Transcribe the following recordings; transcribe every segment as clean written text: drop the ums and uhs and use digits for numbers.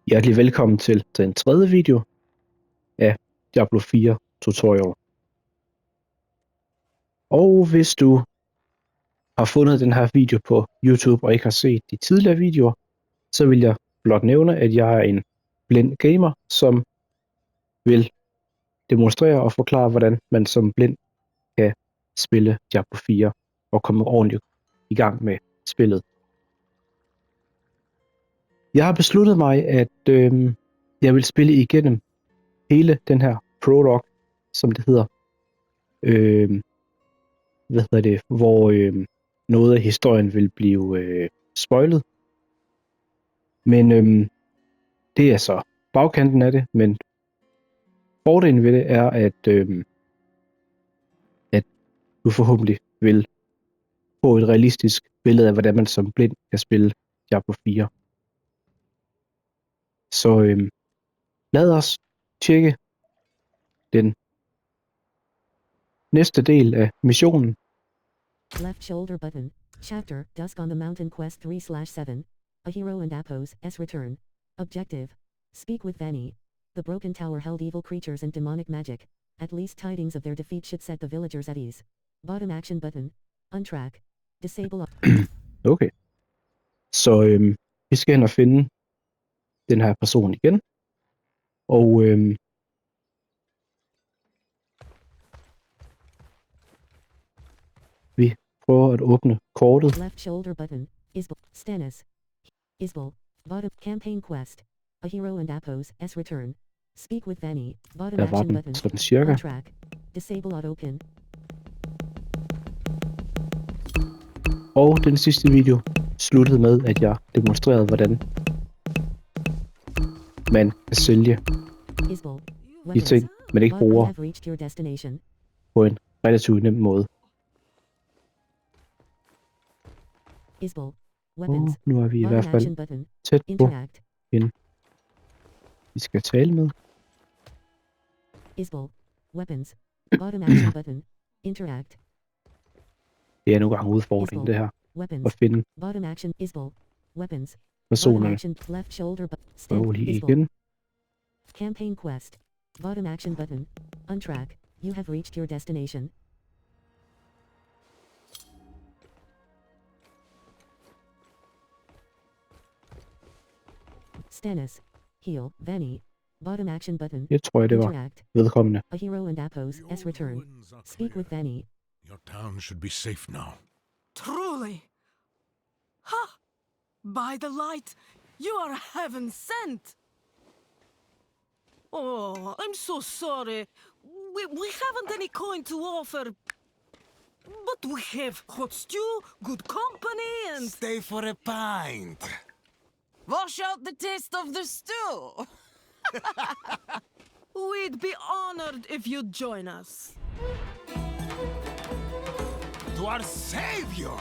Hjertelig velkommen til den tredje video af Diablo 4 tutorial. Og hvis du har fundet den her video på YouTube og ikke har set de tidligere videoer, så vil jeg blot nævne, at jeg er en blind gamer, som vil demonstrere og forklare, hvordan man som blind kan spille Diablo 4 og komme ordentligt i gang med spillet. Jeg har besluttet mig, at jeg vil spille igennem hele den her Prologue, som det hedder, hvor noget af historien vil blive spoilet. Men det er så bagkanten af det, men fordelen ved det er, at du forhåbentlig vil få et realistisk billede af, hvordan man som blind kan spille Diablo 4. Så lad os tjekke den næste del af missionen. Left shoulder button. Chapter, Dusk on the Mountain Quest 3/7. A hero and Apos' return. Objective. Speak with Denne. The broken tower held evil creatures and demonic magic. At least tidings of their defeat should set the villagers at ease. Bottom action button. Untrack. Disable. Okay. Så vi skal hen og finde den her person igen. Og vi prøver at åbne kortet. Left shoulder button. Isbel. Stannis. Isbel. Bottom. Campaign quest. A hero and Apos' return. Speak with Denne. Bottom Der var action den button. sådan cirka. Untrack. Disable autopin. Og den sidste video sluttede med, at jeg demonstrerede, hvordan man kan sælge Isbel. de ting, man ikke You bruger have reached your destination. på en relativt nem måde. Isbel. Og Weapons. nu er vi i hvert Bottom fald action button. tæt på Interact. hende, vi skal tale med. Isbel. Weapons. Bottom action button. Interact. Det er nogle gange udfordringen, det her, Weapons. at finde Bottom action. Isbel. Weapons. Bottom personerne. action. Left shoulder button. Prøv lige Isbel. igen. Campaign quest. Bottom action button. Untrack. You have reached your destination. Stannis. Heal. Denne. Bottom action button. Jeg tror, det var Interact. vedkommende. A hero and Apos' return. Speak with Denne. Your town should be safe now. Truly. Ha! By the light, you are heaven sent. Oh, I'm so sorry. We haven't any coin to offer. But we have hot stew, good company, and... Stay for a pint. Wash out the taste of the stew. We'd be honored if you'd join us. To our savior.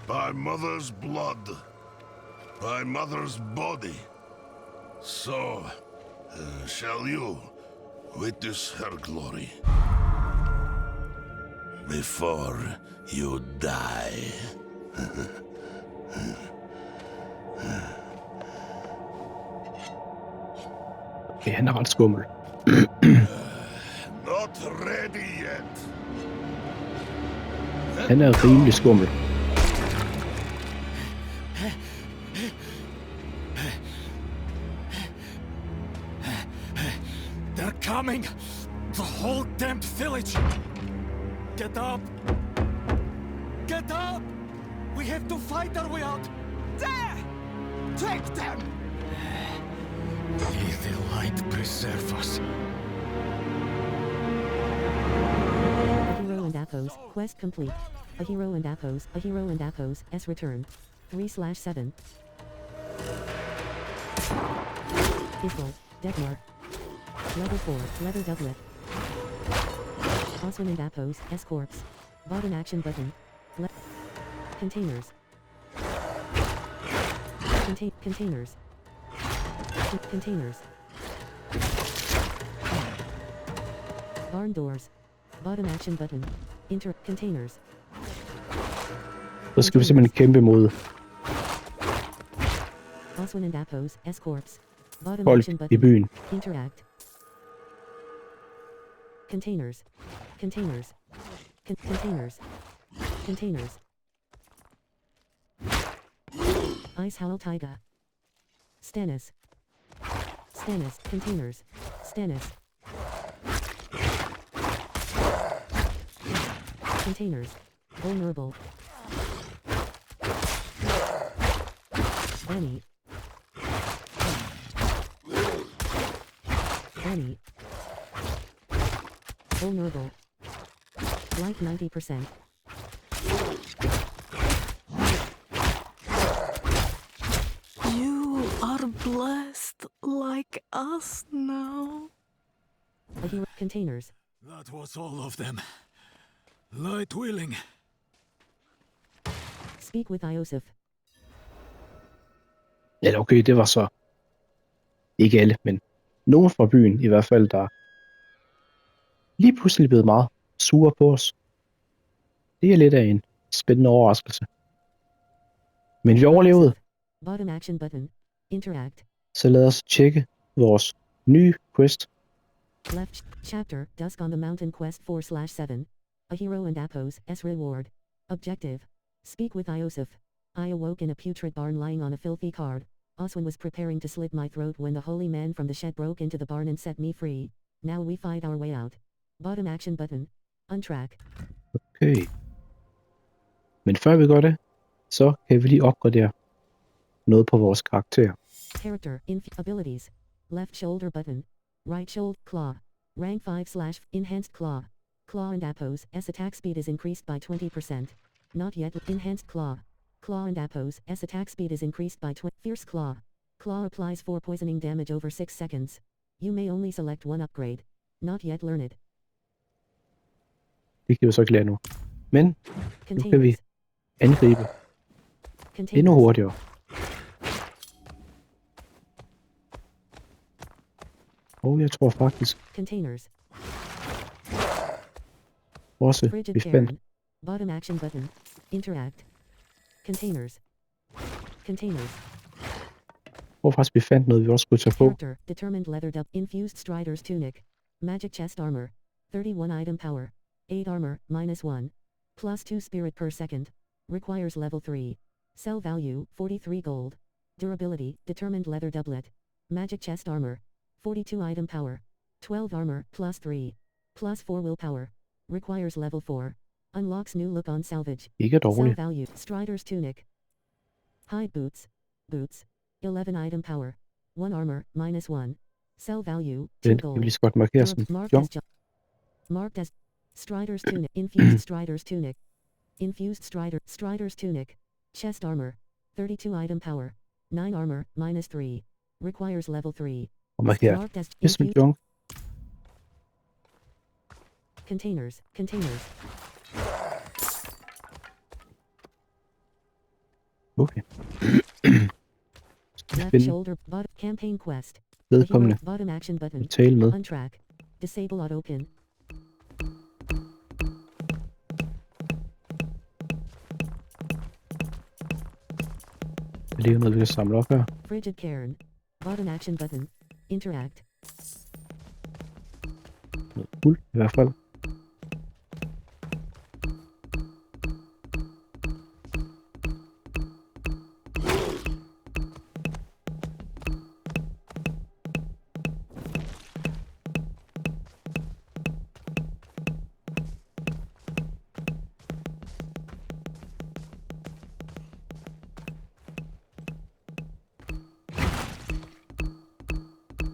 By mother's blood. By mother's body. So, shall you witness her glory. Before you die. Okay, han er ret skummel. Not ready yet. Han er rimelig skummel. They're coming! The whole damned village! Get up! Get up! We have to fight our way out! There! Take them! May the light preserve us. A hero and Apos, quest complete. A hero and Apos, S return. 3/7. Pistol, Deathmark. Level 4, leather doublet. Oswin and Apos, S corpse. Bottom action button. Containers. Containers. Containers. Barn doors. Bottom action button. Containers. Så skal vi simpelthen kæmpe mod Oswin and Apos, S corpse. Bottom folk action i button. byen. Interact. Containers. Containers. Containers. Containers. Ice Howl Taiga. Stannis. Stannis. Containers. Stannis. Containers. Vulnerable. Benny. Benny. Vulnerable. Life 90%. You are blessed like us now. A hero. Containers. That was all of them. Light willing. Speak with Iosif. Ja, okay, det var så ikke alle, men nogen fra byen i hvert fald, der lige pludselig blevet meget sure på os. Det er lidt af en spændende overraskelse. Men vi overlevede, Bottom action button. Interact. så lad os tjekke vores nye quest. Left chapter. Dusk on the Mountain quest 4/7. A hero and Apos, S reward. Objective. Speak with Iosif. I awoke in a putrid barn lying on a filthy card. Oswin was preparing to slit my throat when the holy man from the shed broke into the barn and set me free. Now we fight our way out. Bottom action button. Untrack. Okay. Men før vi gør det, så kan vi lige opgradere noget på vores karakter. Character. Abilities. Left shoulder button. Right shoulder. Claw. Rank 5/ enhanced claw. Claw and Apos, S attack speed is increased by 20%. Not yet. Enhanced claw. Claw and Apos, S attack speed is increased by Fierce claw. Claw applies 4 poisoning damage over 6 seconds. You may only select one upgrade. Not yet learned. Det kan vi så ikke lære nu. Men nu kan vi Containers. angribe endnu hurtigere. Og jeg tror faktisk Containers. også, Frigid vi fandt Karen. Bottom action button. Interact. Containers. Containers. vi fandt noget, vi også skulle tage på. Character. Determined leather dub. Infused Strider's tunic. Magic chest armor. 31 item power. 8 armor, -1. +2 spirit per second. Requires level 3. Sell value, 43 gold. Durability, determined leather doublet. Magic chest armor. 42 item power. 12 armor, +3. +4 willpower. Requires level 4. Unlocks new look on salvage. Ikke Sell dårligt. value, Strider's tunic. Hide boots. Boots. 11 item power. 1 armor, -1. Sell value, 2 Men jeg gold. vil lige så godt markere som junk. Marked as Strider's tunic. Infused Strider's tunic. Infused Strider's tunic. Chest armor. 32 item power. 9 armor, -3. Requires level 3. Og markere Marked as det som infused junk. containers. Containers. finde shoulder bottom campaign quest. vedkommende A hero bottom action button. og tale med. Untrack. Disable auto pin. Der ligger noget, vi kan samle op her. Frigid Cairn. Bottom action button. Interact. Noget guld i hvert fald.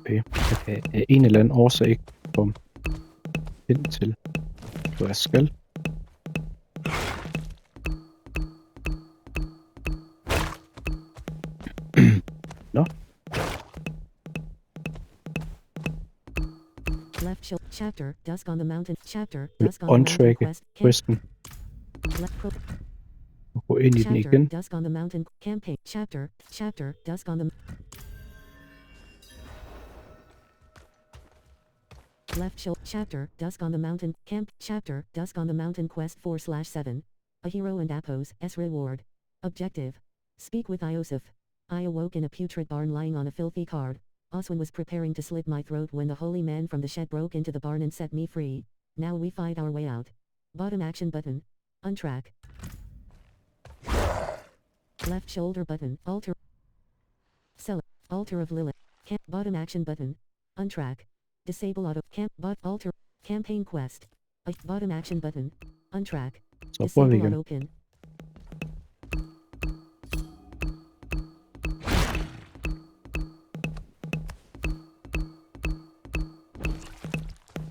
Okay, jeg kan af en eller anden årsag ikke komme hen til, hvor jeg skal. Nå, Left shoulder. Chapter. Dusk on the mountain. Chapter. vi Dusk on the mountain on-tracke quest. questen Left pro. og gå ind i den igen. Chapter. Dusk on the mountain campaign. Chapter. Chapter. Dusk on the. Left shoulder. Chapter. Dusk on the mountain camp. Chapter. Dusk on the mountain quest 4/7. A hero and Apos. S reward. Objective. Speak with Iosif. I awoke in a putrid barn lying on a filthy card. Oswin was preparing to slit my throat when the holy man from the shed broke into the barn and set me free. Now we fight our way out. Bottom action button. Untrack. Left shoulder button. Altar. Cellar. Altar of Lilith. Bottom action button. Untrack. Disable auto. Altar. Campaign quest. Bottom action button. Untrack. Så prøver vi Disable igen. auto pin.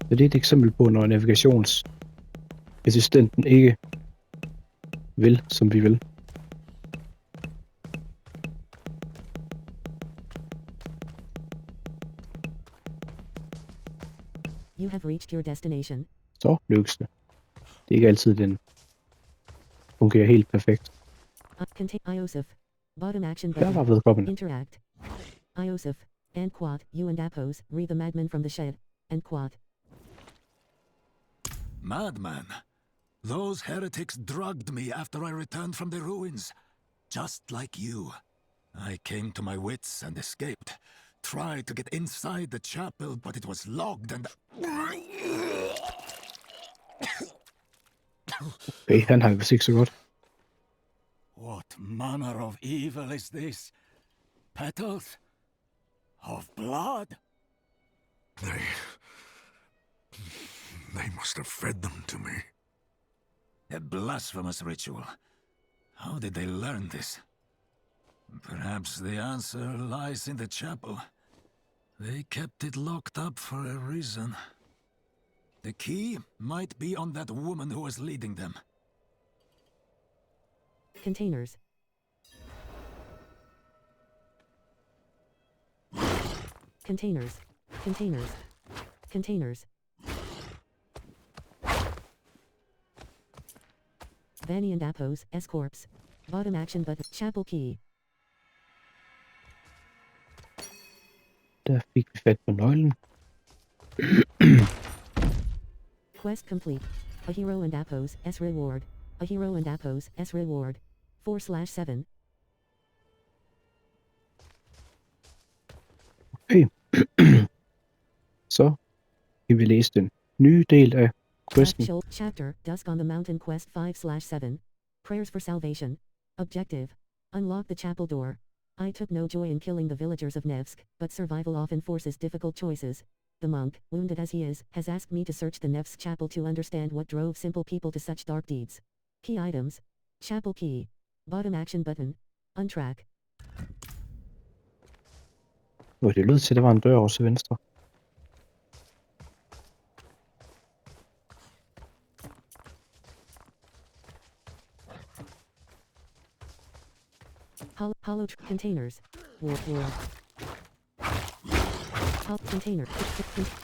Så det er et eksempel på, når navigationsassistenten ikke vil, som vi vil. You have reached your destination. Så lykkes det. Det er ikke altid, den fungerer helt perfekt. Contain Iosif. Bottom action Der button. var vedkommende. Interact. Iosif. And quad. You and Apos. Re the madman from the shed. And quad. Madman. Those heretics drugged me after I returned from the ruins. Just like you. I came to my wits and escaped. Tried to get inside the chapel, but it was locked and... Okay, han har det vist ikke så godt. What manner of evil is this? Petals? Of blood? They must have fed them to me. A blasphemous ritual. How did they learn this? Perhaps the answer lies in the chapel. They kept it locked up for a reason. The key might be on that woman who was leading them. Containers. Containers. Containers. Containers. Vanny and Apos, S-Corps. Bottom action button. Chapel key. Der fik vi fat på nøglen. Quest complete. A hero and Apos, S reward. A hero and Apos, S reward. 4/7. Okay. Så kan vi læse den nye del af questen. Chapter, Dusk on the Mountain Quest 5/7. Prayers for salvation. Objective. Unlock the chapel door. I took no joy in killing the villagers of Nevsk, but survival often forces difficult choices. The monk, wounded as he is, has asked me to search the Nevsk chapel to understand what drove simple people to such dark deeds. Key items. Chapel key. Bottom action button. Untrack. Det lød til, at der var en dør over til venstre. Hollow containers. War. Container.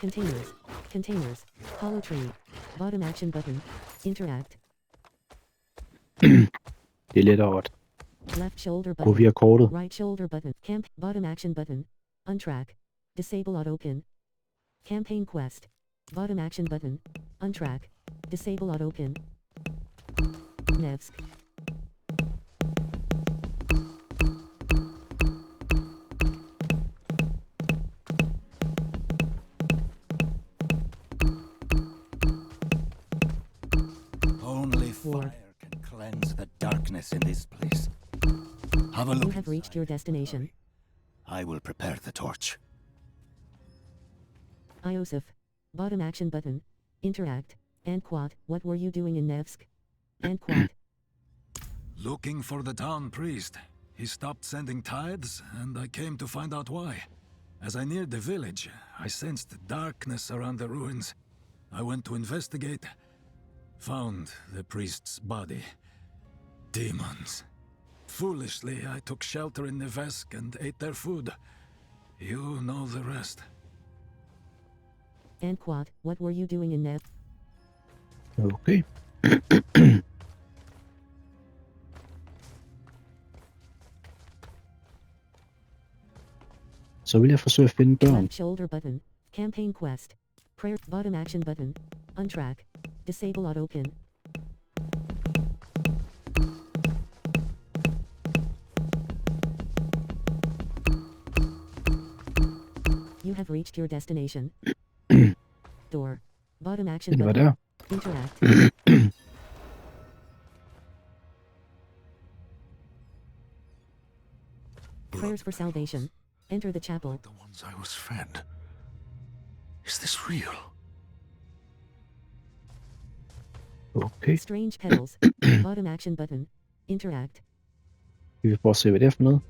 Containers. Containers. Hollow tree. Bottom action button. Interact. Det er lidt over. Left shoulder Gå button. via kortet. Right shoulder button. Camp. Bottom action button. Untrack. Disable auto pin. Campaign quest. Bottom action button. Untrack. Disable auto pin. Nevsk. Only Four. fire can cleanse the darkness in this place. Have a look. You have reached your destination. I will prepare the torch. Iosif. Bottom action button. Interact. And quad. What were you doing in Nevsk? And quad. Looking for the town priest. He stopped sending tithes, and I came to find out why. As I neared the village, I sensed darkness around the ruins. I went to investigate. Found the priest's body. Demons. Foolishly, I took shelter in Nevesk and ate their food. You know the rest. And quad. What were you doing in Nev? Okay. Så vil jeg forsøge at finde børn. Left shoulder button. Campaign quest. Prayer. Bottom action button. Untrack. Disable auto pin. You have reached your destination. Door. Bottom action Den var button. der. Interact. Prayers for salvation. Enter the chapel. The ones I was fed. Is this real? Okay. Strange petals. Bottom action button. Interact. Vi vil prøve at se, hvad det er for noget.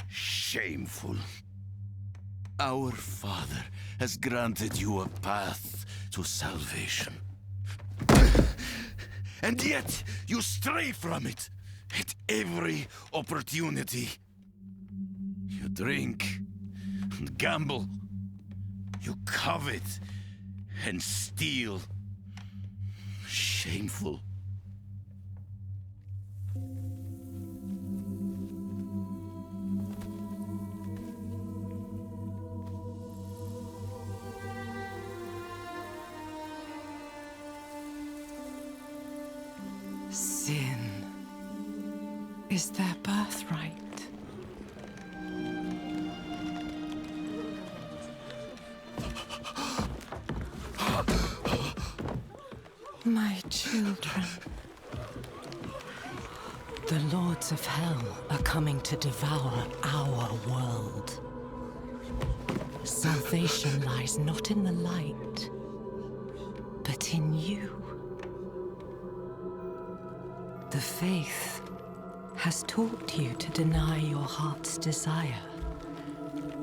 Shameful. Our Father has granted you a path to salvation. And yet you stray from it at every opportunity. You drink and gamble. You covet and steal. Shameful. Sin is their birthright. My children, the lords of hell are coming to devour our world. Salvation lies not in the light, but in you. The faith has taught you to deny your heart's desire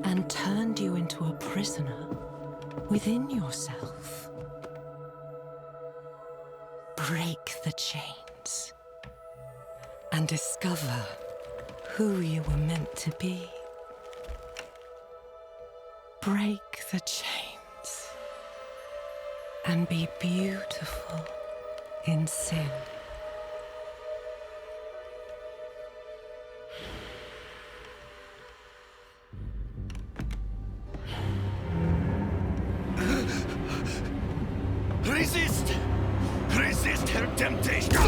and turned you into a prisoner within yourself. Break the chains and discover who you were meant to be. Break the chains and be beautiful in sin. Resist! Resist her temptation!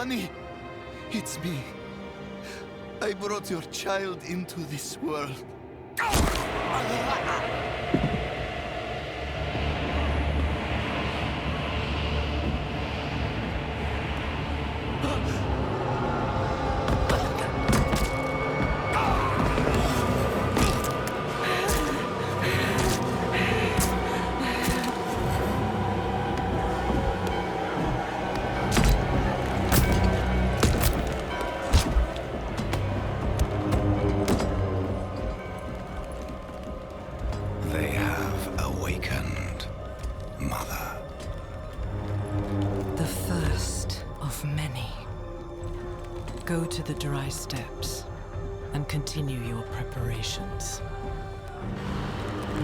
Honey, it's me. I brought your child into this world. They have awakened, Mother. The first of many. Go to the dry steps and continue your preparations.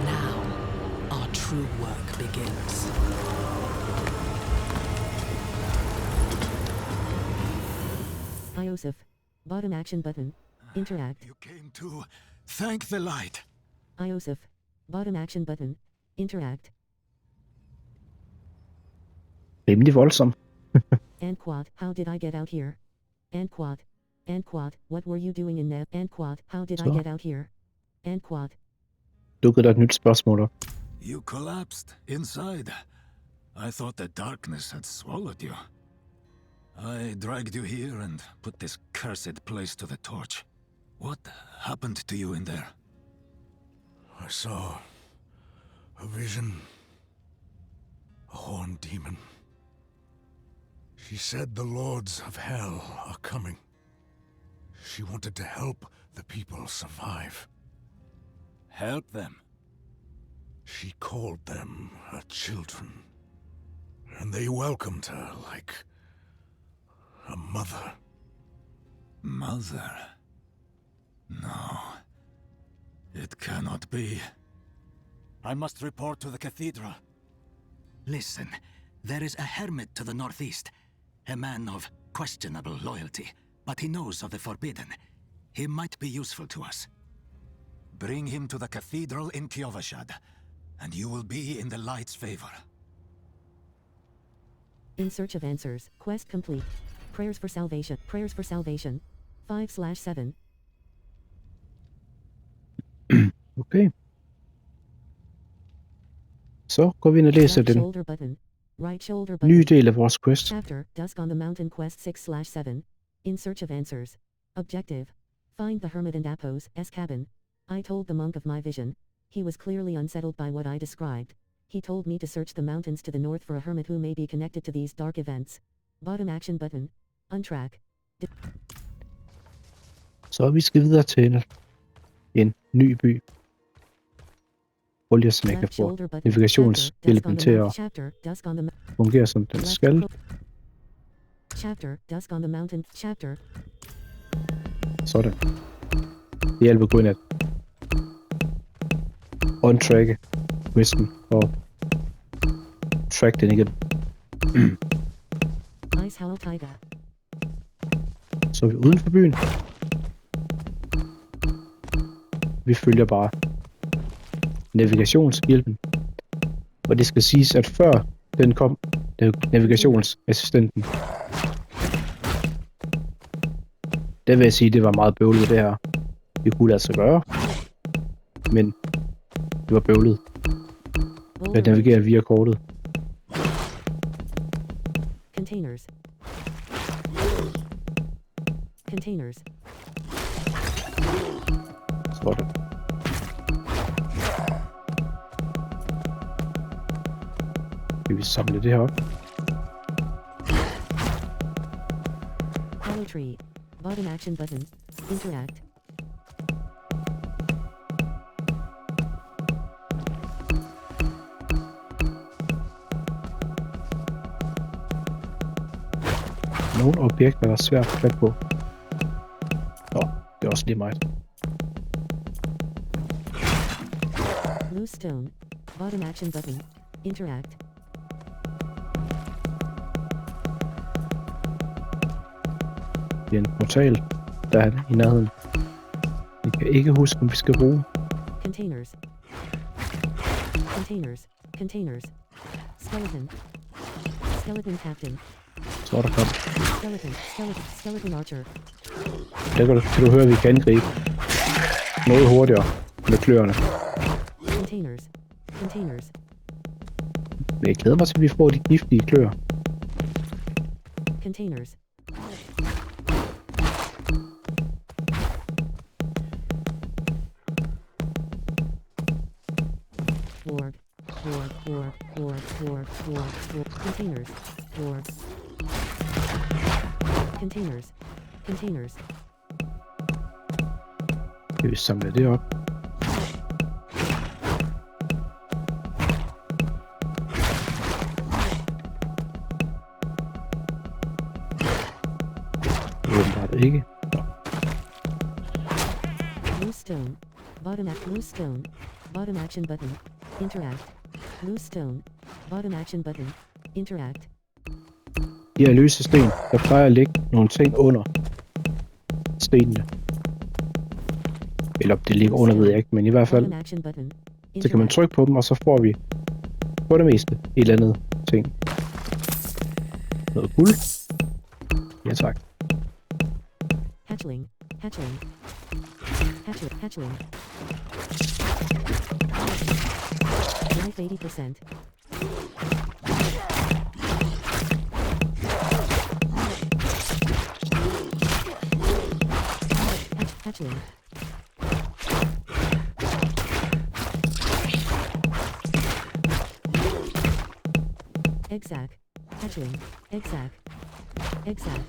Now, our true work begins. Iosif. Bottom action button. Interact. You came to thank the light. Iosif. Bottom action button. Interact. Rimelig voldsom. And quad, how did I get out here? And quad. And quad, what were you doing in there? And quad, how did I Så. get out here? And quad. Dukkede der et nyt spørgsmål op. You collapsed inside. I thought the darkness had swallowed you. I dragged you here and put this cursed place to the torch. What happened to you in there? I saw a vision. A horned demon. She said the lords of hell are coming. She wanted to help the people survive. Help them. She called them her children. And they welcomed her like a mother. Mother? No. It cannot be. I must report to the cathedral. Listen, there is a hermit to the northeast. A man of questionable loyalty, but he knows of the forbidden. He might be useful to us. Bring him to the cathedral in Kiovashad, and you will be in the light's favor. In search of answers. Quest complete. Prayers for salvation. Prayers for salvation. 5/7. Okay. Så går vi ind og læser Left den shoulder button. Right shoulder button. nye del af vores quest. Chapter, Dusk on the Mountain Quest 6/7. In search of answers. Objective. Find the hermit and Apos' cabin. I told the monk of my vision. He was clearly unsettled by what I described. He told me to search the mountains to the north for a hermit who may be connected to these dark events. Bottom action button. Untrack. Så vi skal videre til en ny by. Prøv lige at smække Left på shoulder button. navigationshjælpen til at Chapter, Dusk on the fungere som den left skal. Chapter, Dusk on the Mountain. Chapter. Sådan. Det hjælper gå ind at on-tracke questen og track den igen. Ice Howl Tiger. Så er vi uden for byen. Vi følger bare navigationshjælpen. Og det skal siges, at før den kom, navigationsassistenten, der vil jeg sige, at det var meget bøvlet det her. Det kunne lade sig gøre, men det var bøvlet at navigere via kortet. Containers. Containers. Sådan. Skal vi samle det her op? Hollow tree. Bottom action button. Interact. Nogle objekter, der er svært at få fat på. Nå, det er også lige meget. Loose stone. Bottom action button. Interact. Det er en portal, der er i nærheden. Jeg kan ikke huske, om vi skal bruge. Containers. Containers. Containers. Skeleton. Skeleton captain. tror der kom. Skeleton archer. Der kan du høre, at vi kan angribe noget hurtigere med kløerne. Containers. Men jeg glæder mig til, at vi får de giftige kløer. Containers. Warg. Containers. Warg. Containers. Skal vi samle det op? Åbenbart ikke. Loose stone. Loose stone. Bottom action button. Interact. Loose stone. Bottom action button. Interact. De her løse sten, der plejer at ligge nogle ting under stenene. Eller om det ligger under, ved jeg ikke, men i hvert fald, Bottom action button. så kan man trykke på dem, og så får vi på det meste et eller andet ting. Noget guld. Ja tak. Hatchling. Life 80%. Hatchling. Exact. Hatchling. Exact. Hatchling.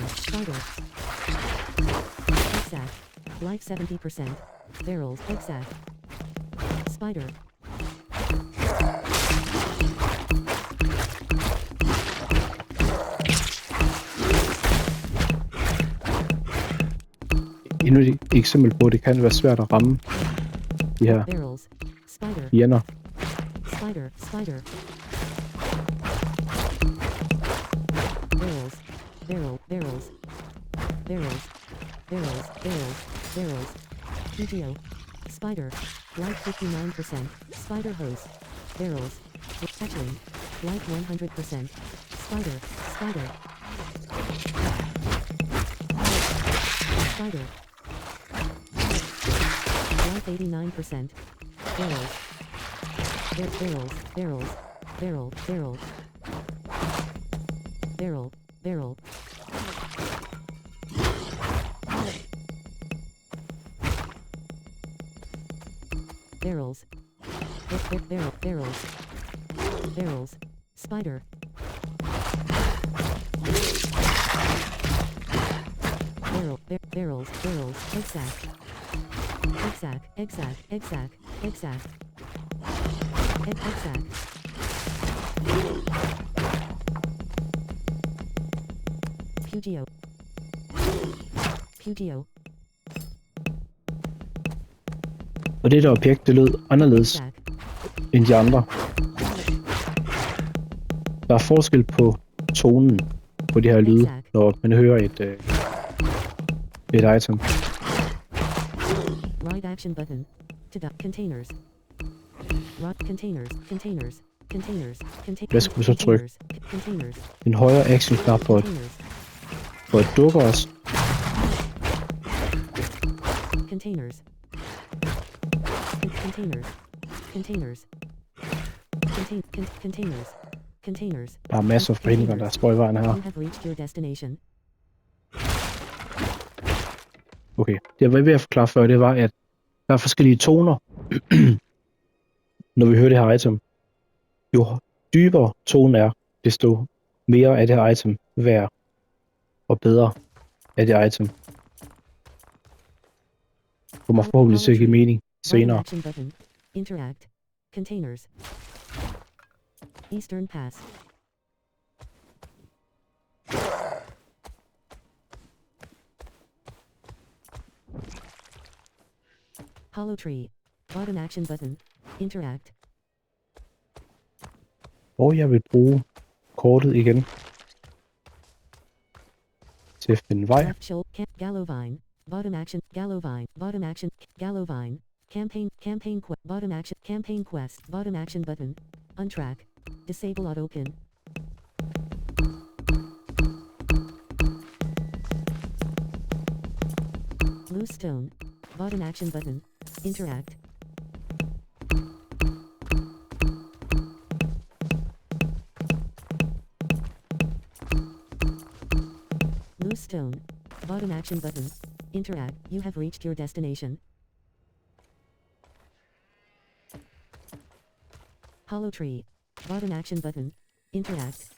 Spider. Exact. Life 70%. Barrels. Exact. Spider. Endnu et eksempel på, at det kan være svært at ramme de her Barrels. Spider. fjender. Spider. Barrels. PGO. Spider. Life 59%. Spider host. Barrels. Hatchling. Life 100%. Spider. Life 89%. Barrel. Barrels. Spider. Barrels. Exact. Pugio. Og det der objekt, det lød anderledes end de andre. Der er forskel på tonen på de her lyde, når man hører et item. Right action button. To containers. Containers. Hvad skal vi så trykke? En højre action knap for at dukke os. Containers. Der er masser af forhindringer, der står i vejen her. Okay, det jeg var ved at forklare før, det var, at der er forskellige toner, når vi hører det her item. Jo dybere tonen er, desto mere af det her item værd, og bedre af det item. Det kommer forhåbentlig til at give mening senere. Interact. Containers. Eastern Pass. Hollow Tree. Bottom action button. Interact. Og jeg vil bruge kortet igen til at finde vej. Gallovine. bottom action, Gallovine, bottom action, Gallovine, campaign bottom action, campaign quest, bottom action button, untrack, disable autopin. Loose stone, bottom action button, interact. Loose stone, bottom action button, interact. You have reached your destination. Hollow tree, bottom action button, interact.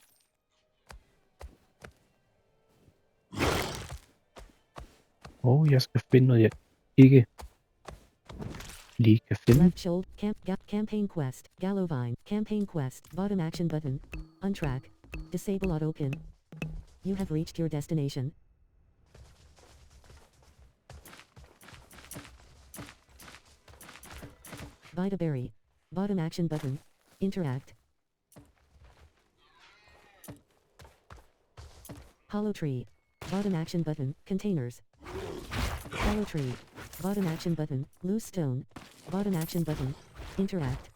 Jeg skal finde noget, jeg ikke lige kan finde. Left shoulder, campaign quest, Gallovine, campaign quest, bottom action button, untrack, disable autopin. You have reached your destination. Vita berry, bottom action button, interact. Hollow tree, bottom action button, containers. Hollow tree, bottom action button, loose stone, bottom action button, interact.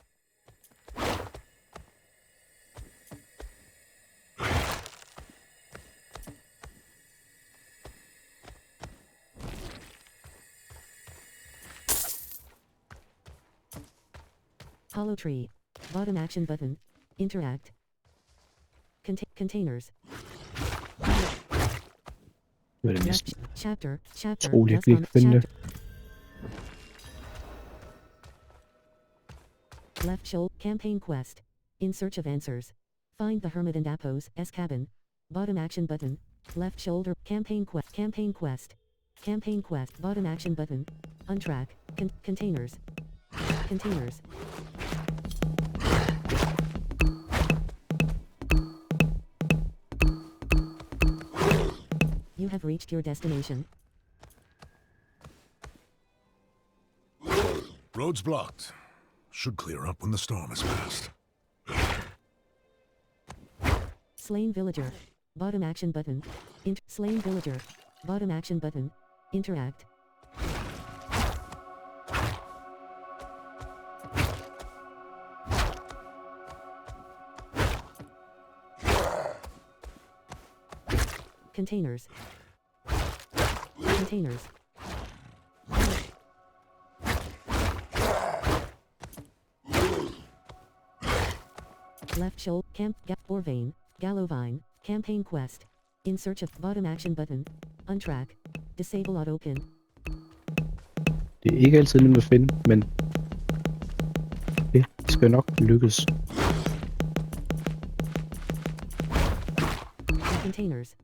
Hollow tree, bottom action button, interact. Containers. Det var det næsten. Chapter, Troligt, jeg kan ikke finde det. Left shoulder, campaign quest. In search of answers. Find the hermit and Apo's cabin. Bottom action button. Left shoulder, campaign quest. Campaign quest, bottom action button. Untrack, containers. Containers. You have reached your destination. Road's blocked. Should clear up when the storm is past. Slain villager. Bottom action button. Slain villager. Bottom action button. Interact. Containers. Containers. Left shoulder, Orvane, Gallovine, campaign quest. In search of bottom action button. Untrack. Disable autopin. Det er ikke altid nemt at finde, men det skal nok lykkes. Containers.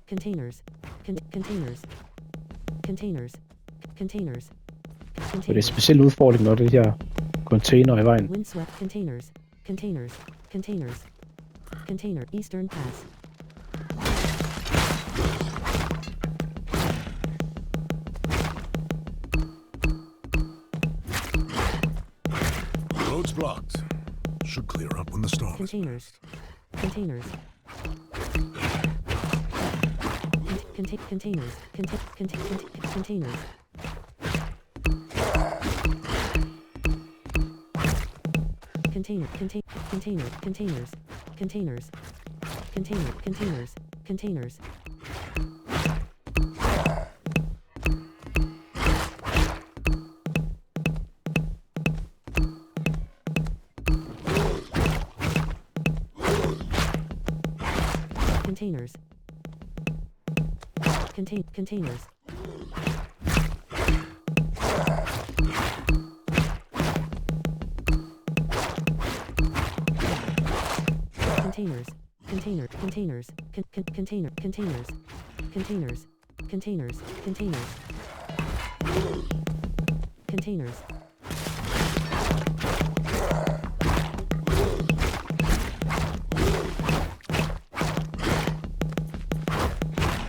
Containers. Containers. Containers. Containers. Så det er en speciel udfordring, når det her container i vejen. Windswept containers. Containers. Containers. Container. Eastern Pass. Road's blocked. Should clear up when the storm is Containers. Containers. Containers. Containers. Containers. Containers. Containers. Containers. Containers. Containers.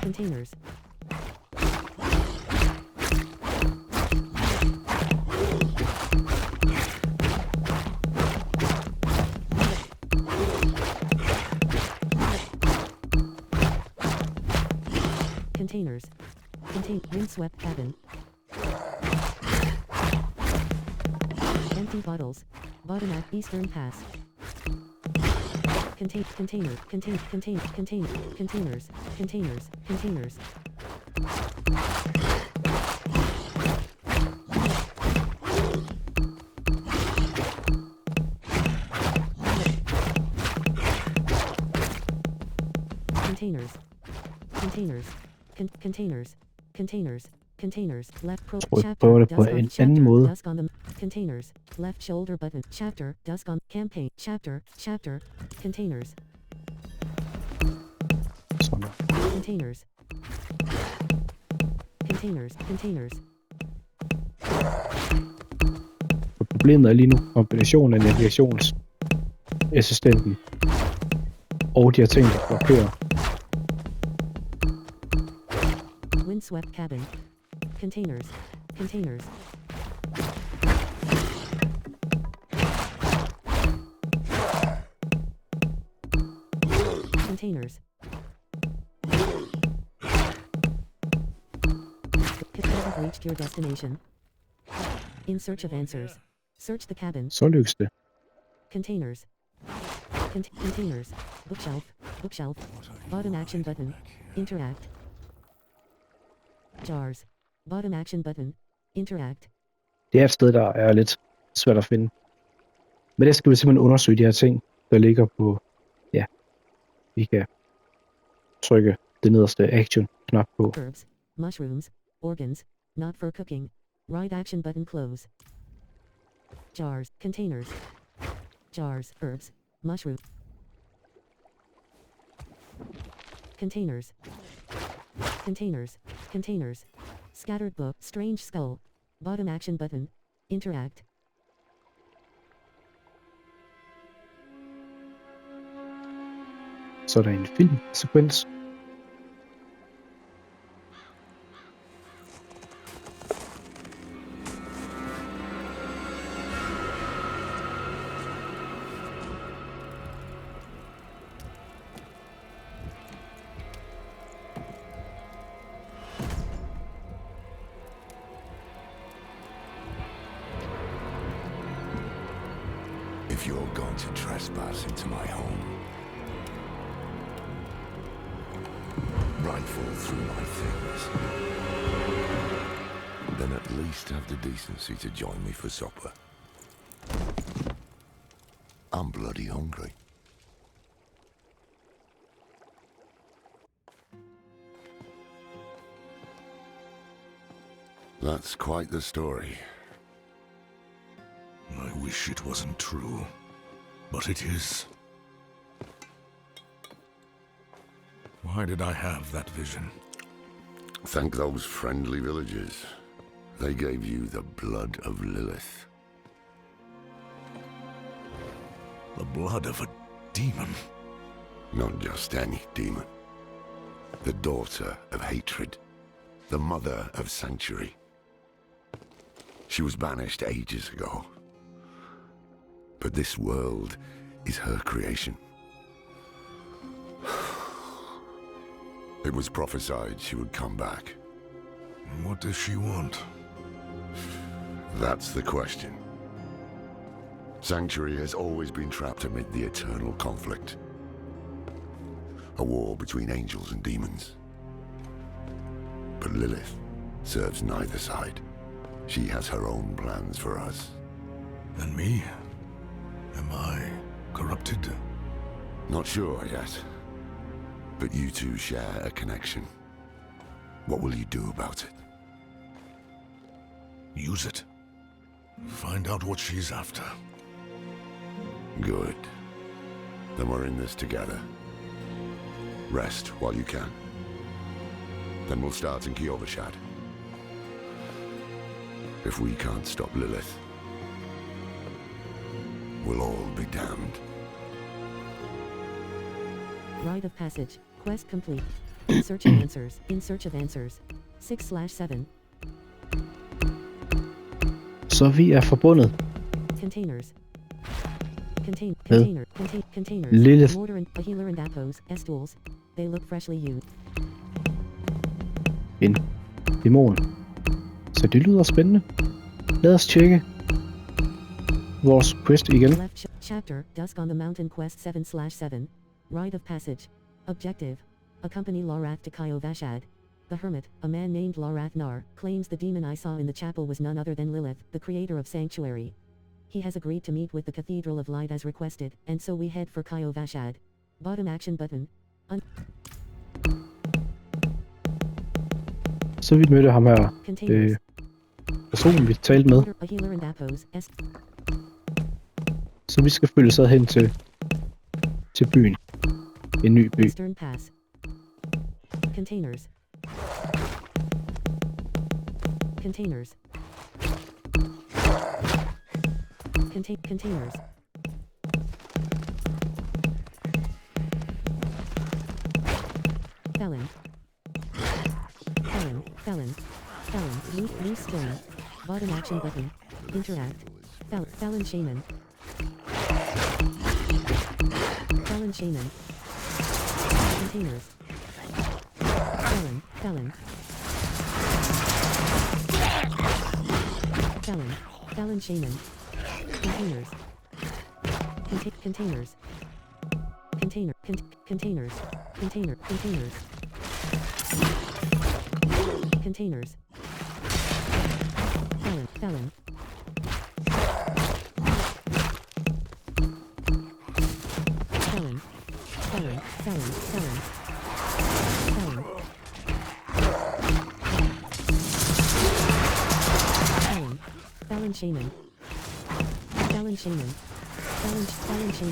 Containers. Containers. Windswept cabin. Empty bottles. Bottom at Eastern Pass. Containers. Containers. Left pro chapter. Dusk on the containers. Left shoulder button. Chapter. Dusk on campaign. Chapter. Containers. Containers. Problemet er lige nu kombinationen af navigationsassistenten og de her ting, der blokerer. Windswept cabin. Containers. Containers. You haven't reached your destination. In search of answers. Search the cabin. Så lykkes det. Containers. Containers. Bookshelf. Bottom action button. Interact. Jars. Bottom action button. Interact. Det er et sted, der er lidt svært at finde. Men det skal vi simpelthen undersøge de her ting, der ligger på, ja, vi kan trykke det nederste action-knap på. Herbs, mushrooms, organs, not for cooking. Right action button close. Jars, containers. Jars, herbs, mushroom. Containers. Scattered book, strange skull. Bottom action button. Interact. Så er der en filmsekvens. If you're going to trespass into my home, rifle through my things, then at least have the decency to join me for supper. I'm bloody hungry. That's quite the story. I wish it wasn't true, but it is. Why did I have that vision? Thank those friendly villagers. They gave you the blood of Lilith. The blood of a demon. Not just any demon. The daughter of hatred. The mother of sanctuary. She was banished ages ago. But this world is her creation. It was prophesied she would come back. What does she want? That's the question. Sanctuary has always been trapped amid the eternal conflict. A war between angels and demons. But Lilith serves neither side. She has her own plans for us. And me? Am I corrupted? Not sure yet. But you two share a connection. What will you do about it? Use it. Find out what she's after. Good. Then we're in this together. Rest while you can. Then we'll start in Kiovashad. If we can't stop Lilith, we'll all be damned. Rite of passage. Quest complete. In search of answers. 6/7. Så vi er forbundet. Containers. Containers. Lilith. Mortar and a healer and appos. S-tools. They look freshly used. en dæmon. Så det lyder spændende. Lad os tjekke vores quest igen. Left chapter, Dusk on the Mountain Quest 7/7. Rite of Passage. Objective. Accompany Lorath to Kyo Vashad. The Hermit, a man named Lorath Nar, claims the demon I saw in the chapel was none other than Lilith, the creator of Sanctuary. He has agreed to meet with the Cathedral of Light as requested, and so we head for Kyo Vashad. Bottom action button. Så vi mødte ham her, Containers. personen vi talte med. A healer and appos. Så vi skal følge så hen til byen. En ny by. Eastern Pass. Containers. Containers. Containers. Felon. Loose stone. Bottom action button. Interact. Felon shaman. Felon shaman. Containers. Felon. Felon shaman. Containers. Containers. Containers. Containers. Felon. Felon shaman. Felon shaman. Felon shaman.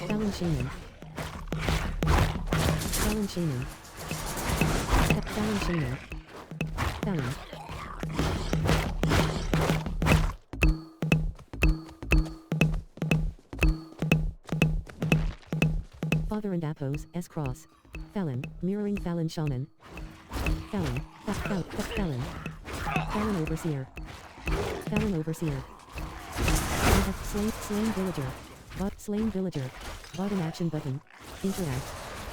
Felon shaman. Felon shaman. Felon shaman. Felon. Father and Appos, S cross. Felon, mirroring Felon shaman. Felon. Felon. Felon overseer. Felon overseer. Slain villager. Slain villager. Bottom action button. Interact.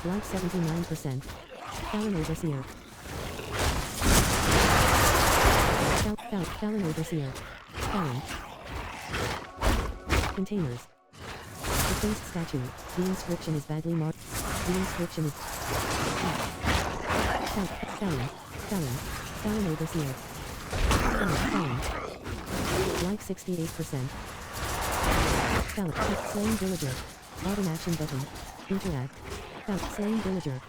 Like 79%. Felon overseer. Felon overseer. Felon. Containers. Defaced statue. The inscription is badly marked. The inscription is... Felon overseer. Felon. Like 68%. Slain villager. Bottom action button. Interact. Slain villager.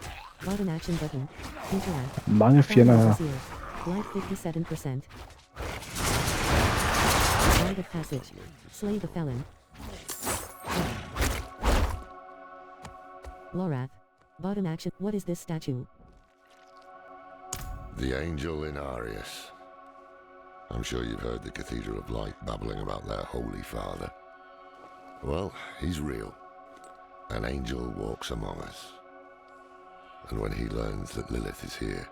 Bottom action button. Interact. Mange fjender her. Like 57%. Rite of passage. Slay the felon. Lorath. Bottom action. What is this statue? The angel in Arius. I'm sure you've heard the Cathedral of Light babbling about their Holy Father. Well, he's real. An angel walks among us. And when he learns that Lilith is here,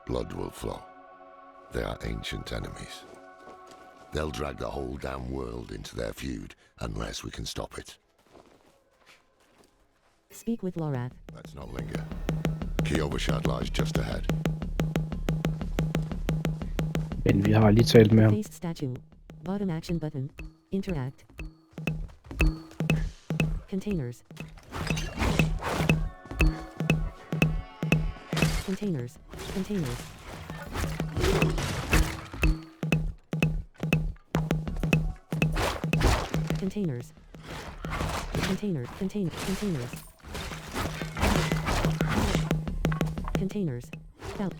blood will flow. They are ancient enemies. They'll drag the whole damn world into their feud unless we can stop it. Speak with Lorath. Let's not linger. Kiovashad lies just ahead. Men vi har lige talt med ham. Faced statue. Bottom action button. Interact. Containers. Containers. Containers. Containers.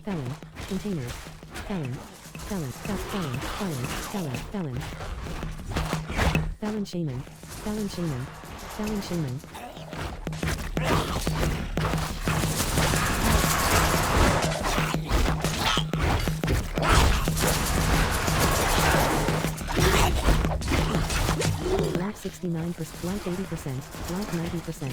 Felon. Containers. Felon. Felon shaman. Like 69%, like 80%, like 90%.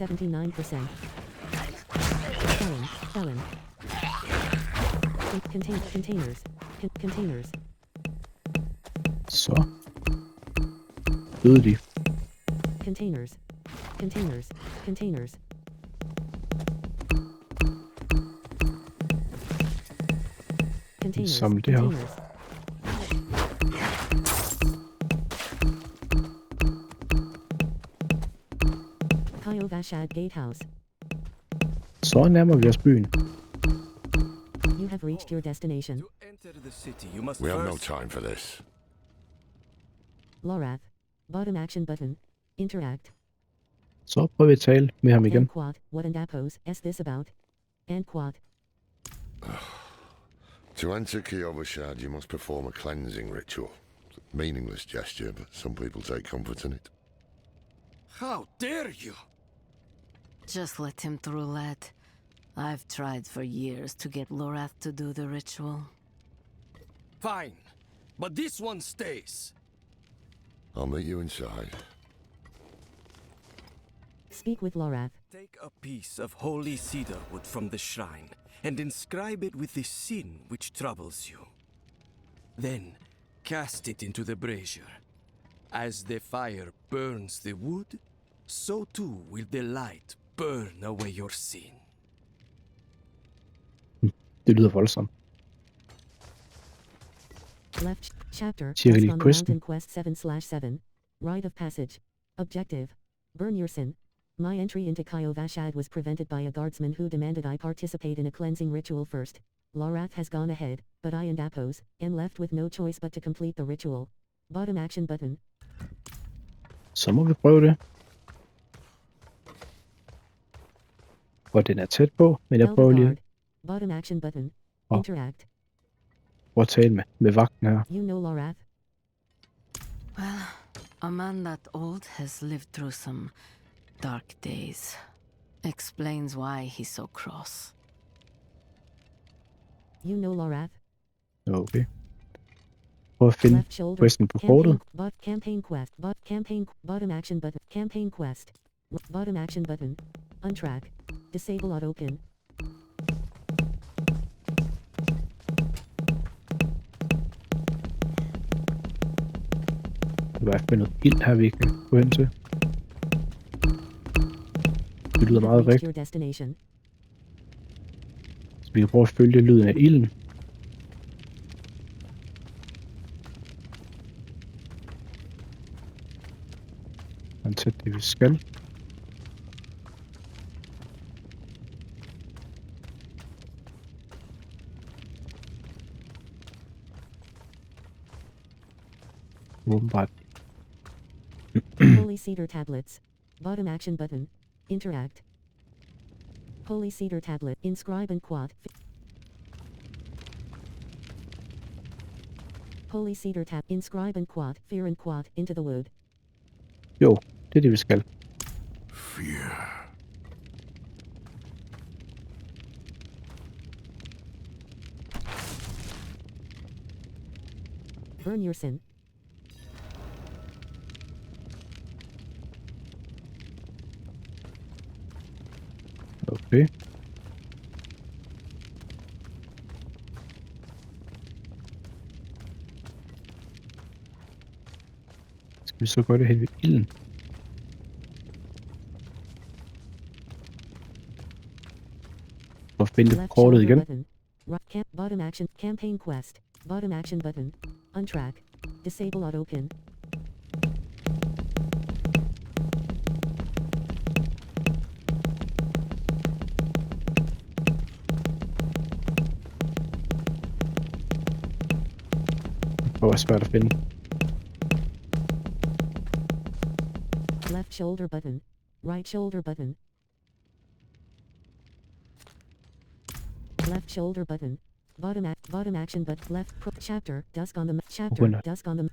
79%. Felon. Containers. Containers. Så. Døde de. Containers. Samle det her. Vashad Gatehouse. Så nærmer vi os byen. You have reached your destination. To enter the city, you must We have no first... time for this. Lorath. Bottom action button. Interact. Så prøver vi at tale med ham igen. Quad. What and appos is this about? And quad. To enter Kiovashad, you must perform a cleansing ritual. Meaningless gesture, but some people take comfort in it. How dare you? Just let him through, lad. I've tried for years to get Lorath to do the ritual. Fine, but this one stays. I'll meet you inside. Speak with Lorath. Take a piece of holy cedar wood from the shrine and inscribe it with the sin which troubles you. Then cast it into the brazier. As the fire burns the wood, so too will the light burn away your sin. Det lyder voldsomt. Left chapter. Cirkel Dusk i on the questen. Mountain Quest 7/7. Rite of passage. Objective. Burn your sin. My entry into Kiovashad was prevented by a guardsman who demanded I participate in a cleansing ritual first. Lorath has gone ahead, but I and Appos am left with no choice but to complete the ritual. Bottom action button. Så må vi prøve det. Og den er tæt på, men jeg prøver lige Bottom action button. Oh. Interact. at tale med vagten her. You know Lorath? Well, a man that old has lived through some dark days. Explains why he's so cross. You know Lorath? Okay. Prøv at finde Left shoulder. questen på kortet. Campaign quest. Bottom action button. Campaign quest. Bottom action button. Untrack. Disable auto pin. Der er i hvert fald noget ild her, vi kan gå hen til. Det lyder meget rigtigt. Your destination. Så vi kan prøve at følge lyden af ilden. Ansæt det, vi skal. Åbenbart. Holy Cedar tablets. Bottom action button. Interact. Holy Cedar tablet. Inscribe and quad. Holy Cedar tab. Inscribe and quad. Fear and quad. Into the wood. Jo, det er det, vi skal. Fear. Burn your sin. Okay. Skal vi så gøre det hen ved ilden? Og finde det på kortet igen. Button. Bottom action. Campaign quest. Bottom action button. Untrack. Disable auto pin. Det var svært at finde. Left shoulder button. Right shoulder button. Left shoulder button. Bottom action but left chapter. Dusk on the chapter. Dusk on the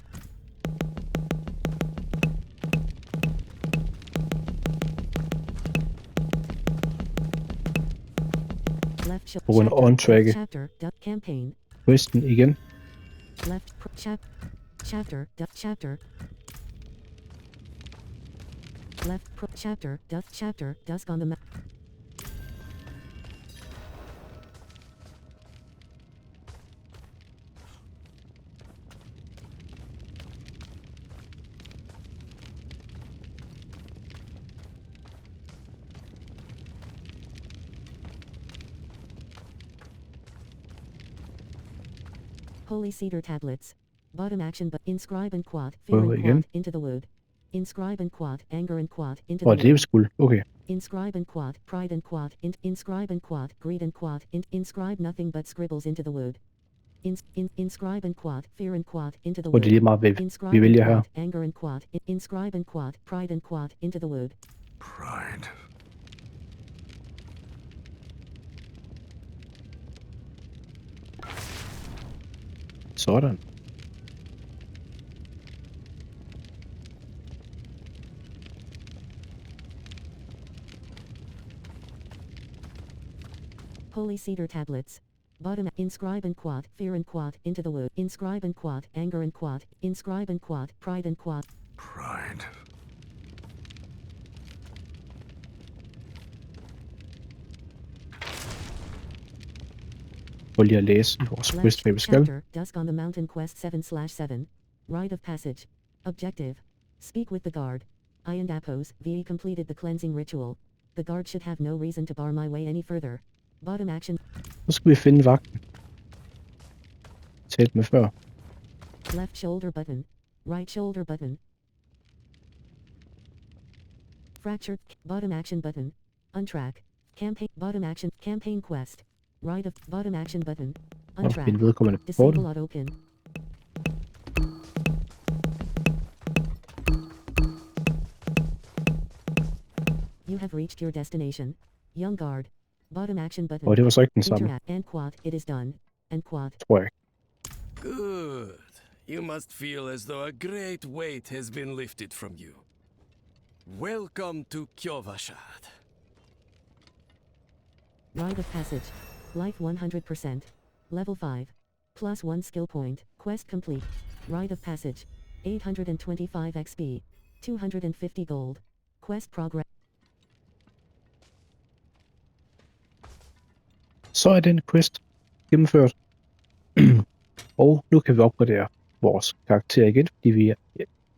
left We're on track. Chapter. Campaign. Questen igen. Left chapter. Chapter. Left chapter dusk on the map. Holy cedar tablets. Bottom action but inscribe and quad, fear and quad into the wood. Inscribe and quad, anger and quad into the wood. Det er skuld. Okay. Inscribe and quad, pride and quad, inscribe and quad, greed and quad, inscribe nothing but scribbles into the wood. Inscribe and quad, fear and quad into the wood. Det er lige meget, hvad vi vælger her. Anger and quad, inscribe and quad, pride and quad into the wood. Pride. Sådan. Holy cedar tablets. Bottom inscribe and quad, fear and quad into the wood. Inscribe and quad, anger and quad, inscribe and quad, pride and quad. Pride. Prøv lige at læse vores quest, hvad vi skal. Chapter, Dusk on the Mountain Quest 7/7. Rite of Passage. Objective. Speak with the guard. I and Apos, VE completed the cleansing ritual. The guard should have no reason to bar my way any further. Bottom action. Så skal vi finde vagten. Tæt med før. Left shoulder button. Right shoulder button. Fractured. Bottom action button. Untrack. Campaign. Bottom action. Campaign quest. Right of. Bottom action button. Untrack. Disable auto pin. You have reached your destination. Young guard. Bottom action button. Det var så ikke den samme. And quad. It is done. And quad. Tror jeg. Good. You must feel as though a great weight has been lifted from you. Welcome to Kyovashad. Rite of Passage. Life 100%. Level 5. Plus 1 skill point. Quest complete. Rite of Passage. 825 XP. 250 gold. Quest progress. Så er den quest gennemført. Og nu kan vi opgradere vores karakter igen, fordi vi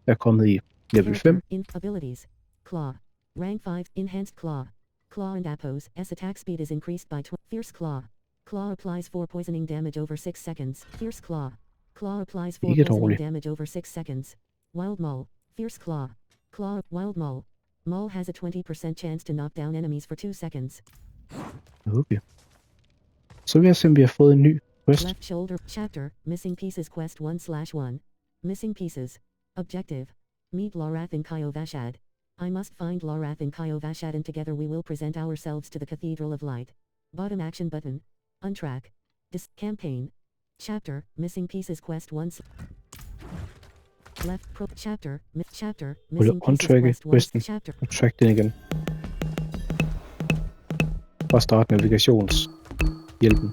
er kommet i level 5. Abilities. Claw. Rank 5. Enhanced Claw. Claw and Apos. S attack speed is increased by Fierce Claw. Claw applies 4 poisoning damage over 6 seconds. Fierce Claw. Claw applies 4 poisoning damage over 6 seconds. Wild Mole. Fierce Claw. Claw. Wild Mole. Mole has a 20% chance to knock down enemies for 2 seconds. Okay. Så vil jeg se, om vi har fået en ny quest. Left shoulder. Chapter. Missing Pieces Quest 1/1. Missing Pieces. Objective. Meet Lorath in Kyovashad. I must find Lorath in Kyovashad and together we will present ourselves to the Cathedral of Light. Bottom action button. Untrack. Campaign. Chapter. Missing Pieces Quest 1. Left chapter. Chapter. Missing Pieces Quest 1. Chapter. Untrack den igen. Og start navigationshjælpen.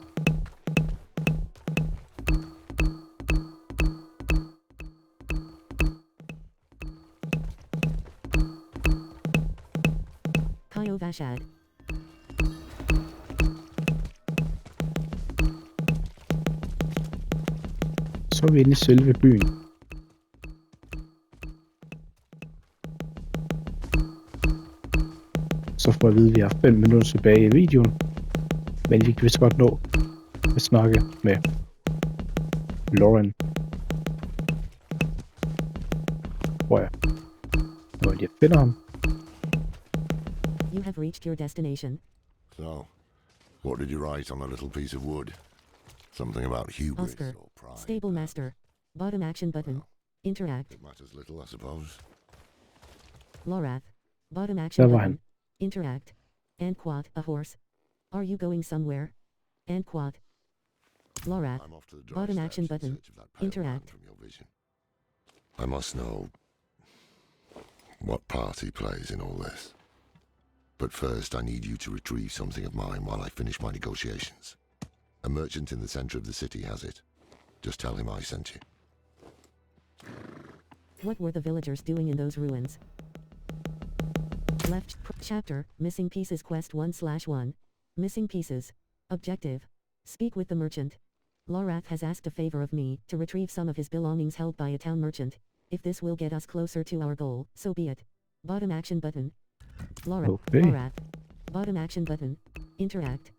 Kyovashad. Så er vi inde i selve byen. Så får jeg at vide, at vi har 5 minutter tilbage i videoen. Men vi kan vist godt nå at snakke med Lauren. Tror jeg. Når jeg finder ham. You have reached your destination. So, what did you write on a little piece of wood? Something about hubris Oscar. or pride? Stable Master. Bottom action button. Well, Interact. it matters little, I suppose. Lorath. Bottom action Der var button. han. Interact. And quad. A horse. Are you going somewhere? And quad. Lorath. I'm off to the dry Bottom steps action in button. search of that pale man Interact. from your vision. I must know what part he plays in all this. But first, I need you to retrieve something of mine while I finish my negotiations. A merchant in the center of the city has it. Just tell him I sent you. What were the villagers doing in those ruins? Left chapter, missing pieces quest 1/1. Missing pieces. Objective. Speak with the merchant. Lorath has asked a favor of me to retrieve some of his belongings held by a town merchant. If this will get us closer to our goal, so be it. Bottom action button. Lorath. Bottom action button. Interact.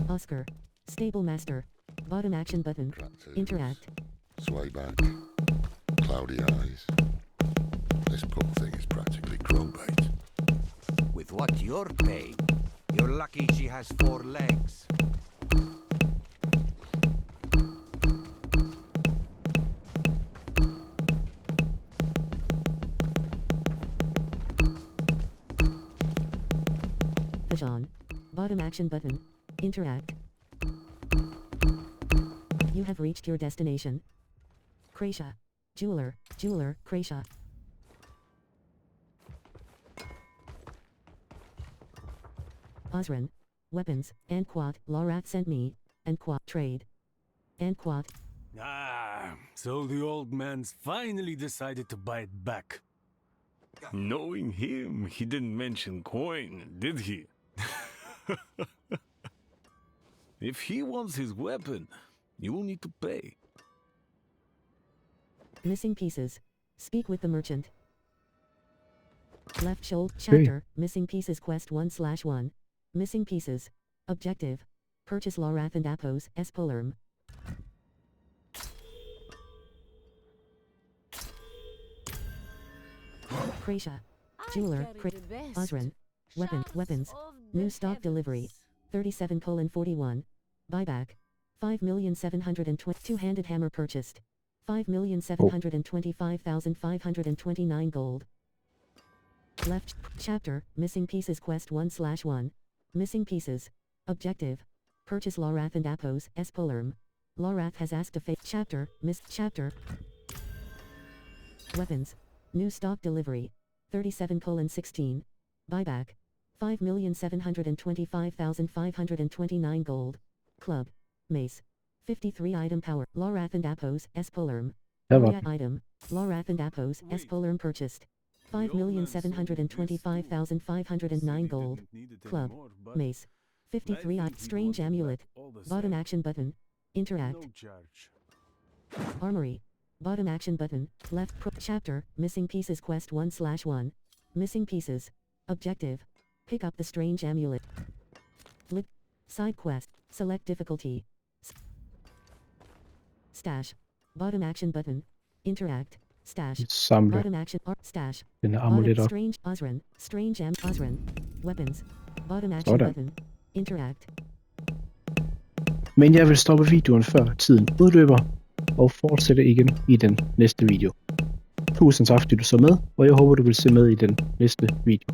Oscar. Stable master. Bottom action button. Interact. Sway back. Cloudy eyes. This poor thing is practically crow bait. With what you're paying, you're lucky she has 4 legs. John. Bottom action button. Interact. You have reached your destination. Kracia. Jeweler, Kracia. Osran. Weapons, and quad, Lorath sent me, and quad, trade. And quad. Ah, so the old man's finally decided to buy it back. Knowing him, he didn't mention coin, did he? If he wants his weapon, you will need to pay. Missing pieces. Speak with the merchant. Left shoulder chapter, missing pieces quest 1/1. Missing pieces. Objective. Purchase Lorath and Apos, Polarm. Kracia. Jeweler, Osran. Weapons. New stock delivery. 37:41. Buyback. 5,720. Two-handed hammer purchased. 5,725,529 gold. Left chapter, missing pieces quest 1/1. Missing pieces. Objective. Purchase Lorath and Apos, Polarm. Lorath has asked a chapter, chapter. Weapons. New stock delivery. 37:16. Buyback. 5,725,529 gold. Club. Mace. 53 item power. Lorath and Apos, Polarm. Item. Lorath and Apos, Polarm purchased. 5,725,509 gold. Club. Mace. 53 strange amulet. Bottom action button. Interact. Armory. Bottom action button. Left chapter, missing pieces quest 1/1. Missing pieces. Objective. Pick up the strange amulet. Side quest. Select difficulty. Stash. Bottom action button. Interact. Stash. Samle Bottom action. Stash. denne amulet op. Strange Osran. Osran. Weapons. Bottom action button. Interact. Men jeg vil stoppe videoen før tiden udløber, og fortsætte igen i den næste video. Tusind tak fordi du så med, og jeg håber du vil se med i den næste video.